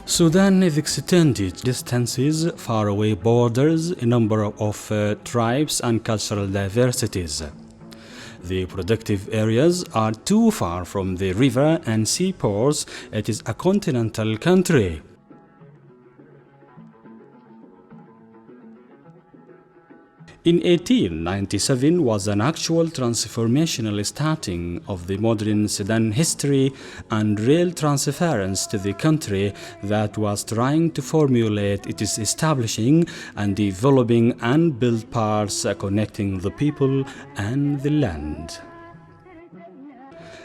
Sudan is extended distances, faraway borders, a number of tribes and cultural diversities. The productive areas are too far from the river and seaports. It is a continental country. In 1897 was an actual transformational starting of the modern Sudan history and real transference to the country that was trying to formulate its establishing and developing and build parts connecting the people and the land.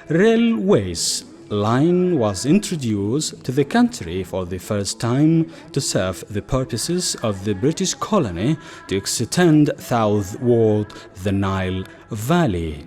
Railways line was introduced to the country for the first time to serve the purposes of the British colony to extend southward the Nile Valley.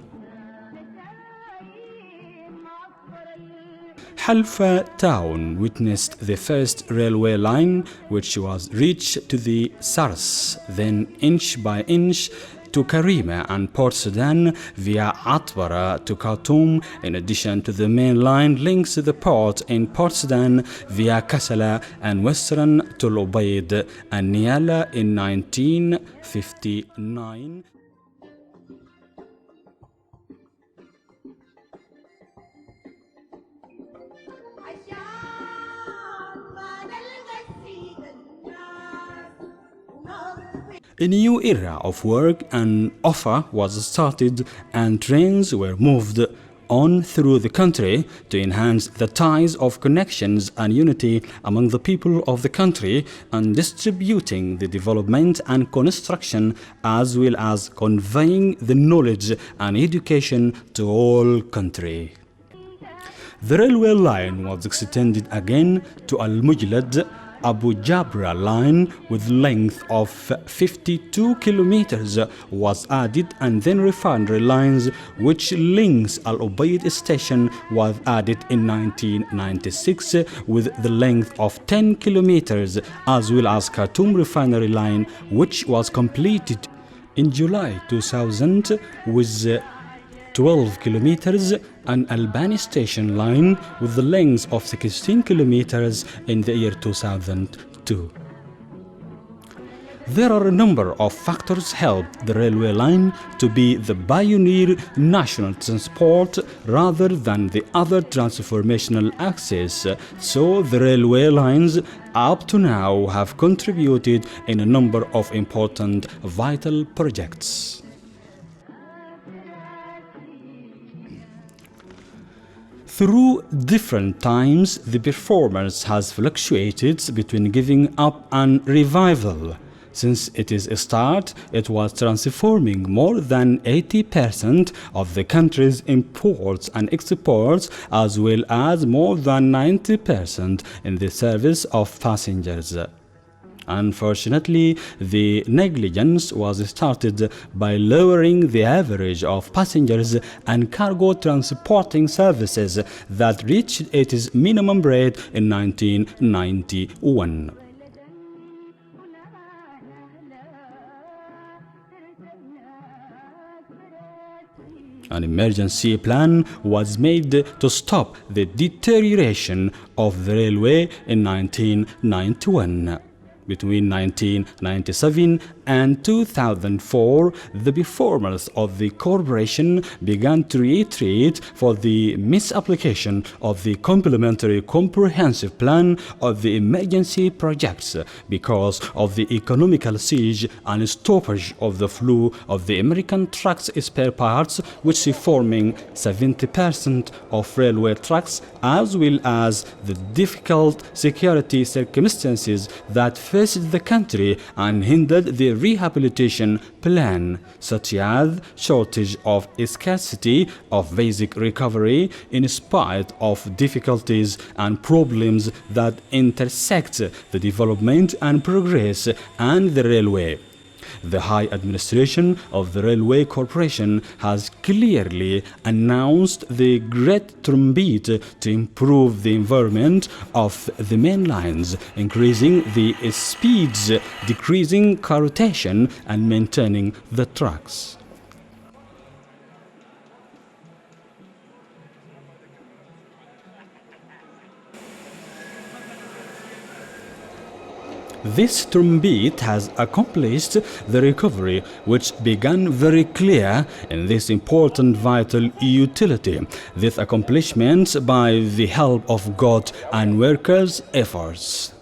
Halfa town witnessed the first railway line, which was reached to the Sars, then inch by inch to Karima and Port Sudan via Atbara to Khartoum, in addition to the main line links to the port in Port Sudan via Kassala and western to Lubayd and Niala in 1959. A new era of work and offer was started, and trains were moved on through the country to enhance the ties of connections and unity among the people of the country, and distributing the development and construction, as well as conveying the knowledge and education to all country. The railway line was extended again to Al-Mujlad Abu Jabra line with length of 52 kilometers was added, and then refinery lines which links Al Ubaid station was added in 1996 with the length of 10 kilometers, as well as Khartoum refinery line which was completed in July 2000 with 12 kilometers, and Albani station line with the length of 16 kilometers in the year 2002. There are a number of factors helped the railway line to be the pioneer national transport rather than the other transformational axes, so the railway lines up to now have contributed in a number of important vital projects. Through different times, the performance has fluctuated between giving up and revival. Since its start, it was transforming more than 80% of the country's imports and exports, as well as more than 90% in the service of passengers. Unfortunately, the negligence was started by lowering the average of passengers and cargo transporting services that reached its minimum rate in 1991. An emergency plan was made to stop the deterioration of the railway in 1991. Between 1997 and 2004, the performers of the corporation began to retreat for the misapplication of the complementary comprehensive plan of the emergency projects because of the economical siege and stoppage of the flow of the American trucks spare parts, which is forming 70% of railway trucks, as well as the difficult security circumstances that faced the country and hindered the rehabilitation plan, such as shortage of scarcity of basic recovery in spite of difficulties and problems that intersect the development and progress and the railway. The High Administration of the Railway Corporation has clearly announced the great drumbeat to improve the environment of the main lines, increasing the speeds, decreasing car rotation, and maintaining the tracks. This drumbeat has accomplished the recovery which began very clear in this important vital utility. This accomplishment by the help of God and workers' efforts.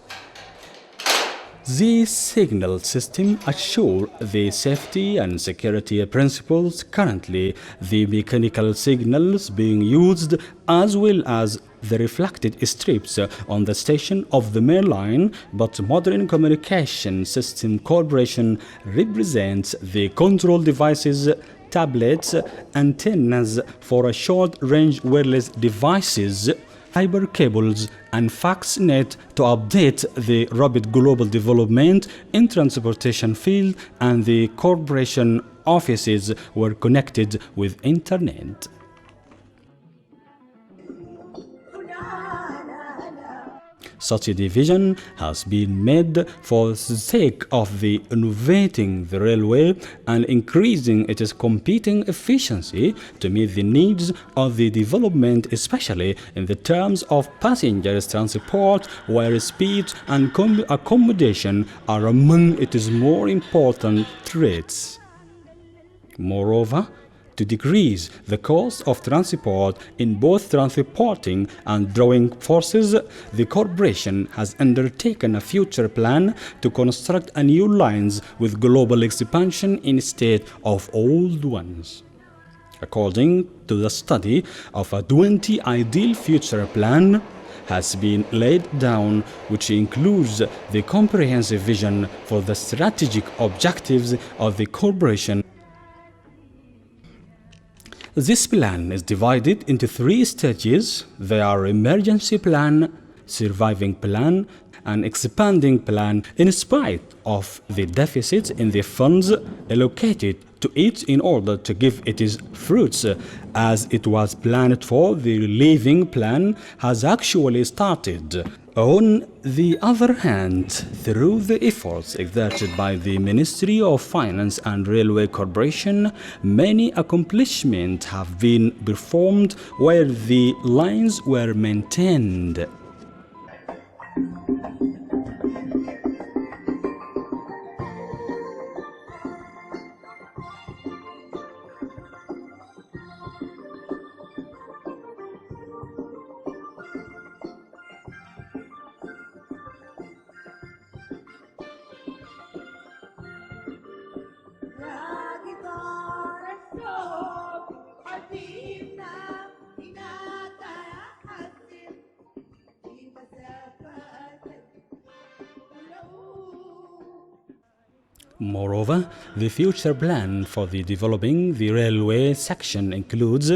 These signal systems assure the safety and security principles. Currently, the mechanical signals being used as well as the reflected strips on the station of the main line, but Modern Communication System Corporation represents the control devices, tablets, antennas for a short-range wireless devices, fiber cables and fax net to update the rapid global development in transportation field, and the corporation offices were connected with internet. Such a division has been made for the sake of the innovating the railway and increasing its competing efficiency to meet the needs of the development, especially in the terms of passengers transport, where speed and accommodation are among its more important traits. Moreover, to decrease the cost of transport in both transporting and drawing forces, the corporation has undertaken a future plan to construct a new lines with global expansion instead of old ones. According to the study of a 20 ideal future plan has been laid down, which includes the comprehensive vision for the strategic objectives of the corporation. This plan is divided into 3 stages. They are emergency plan, surviving plan, and expanding plan. In spite of the deficit in the funds allocated to it in order to give it its fruits as it was planned for, the living plan has actually started. On the other hand, through the efforts exerted by the Ministry of Finance and Railway Corporation, many accomplishments have been performed where the lines were maintained. Moreover, the future plan for the developing the railway section includes,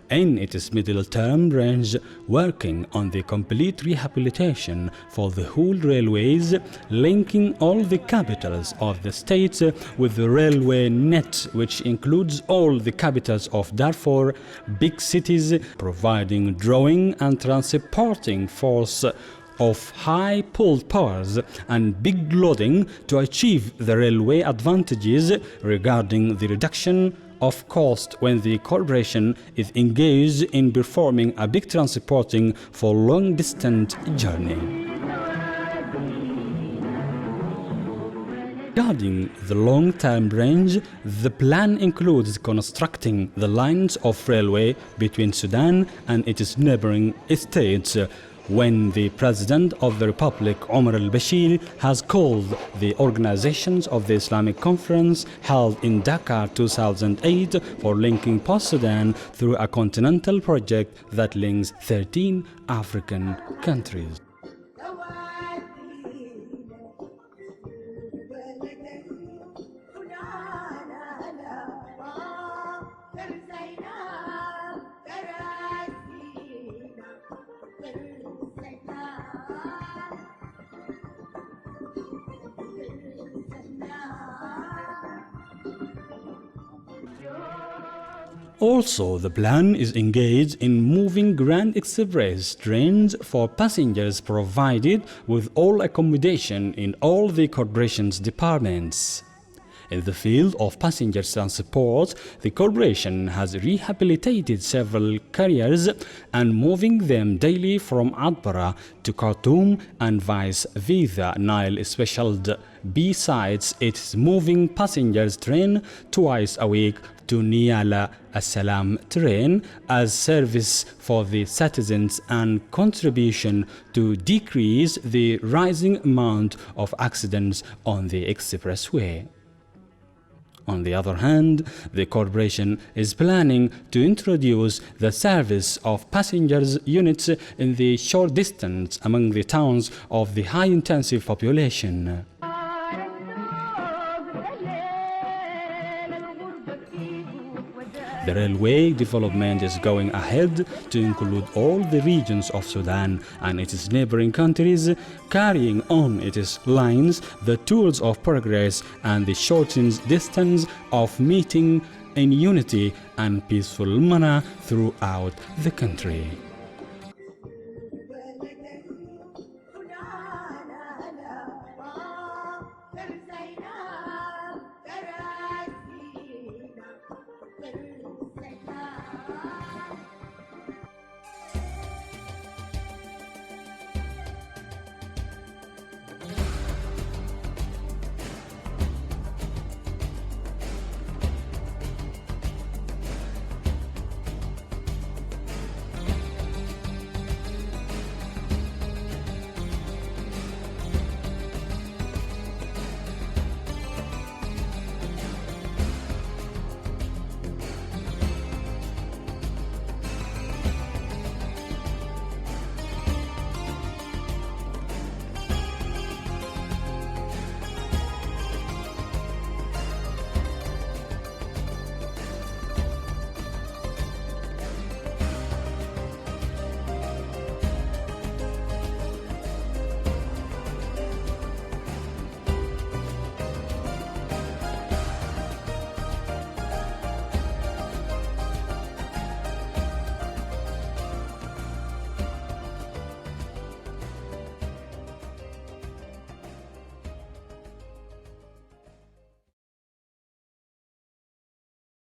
in its middle term range, working on the complete rehabilitation for the whole railways, linking all the capitals of the states with the railway net, which includes all the capitals of Darfur, big cities, providing drawing and transporting force of high pull powers and big loading to achieve the railway advantages regarding the reduction of cost when the corporation is engaged in performing a big transporting for long distance journey. Regarding the long-term range, the plan includes constructing the lines of railway between Sudan and its neighboring states, when the President of the Republic, Omar al-Bashir, has called the organizations of the Islamic Conference held in Dakar 2008 for linking post-Sudan through a continental project that links 13 African countries. Also, the plan is engaged in moving Grand Express trains for passengers, provided with all accommodation in all the corporation's departments. In the field of passenger transport, the corporation has rehabilitated several carriers and moving them daily from Adbara to Khartoum and vice versa. Nile specialized besides its moving passengers train twice a week to Niala As-Salam train as service for the citizens and contribution to decrease the rising amount of accidents on the expressway. On the other hand, the corporation is planning to introduce the service of passengers units in the short distance among the towns of the high-intensive population. The railway development is going ahead to include all the regions of Sudan and its neighboring countries, carrying on its lines the tools of progress and the shortened distance of meeting in unity and peaceful manner throughout the country.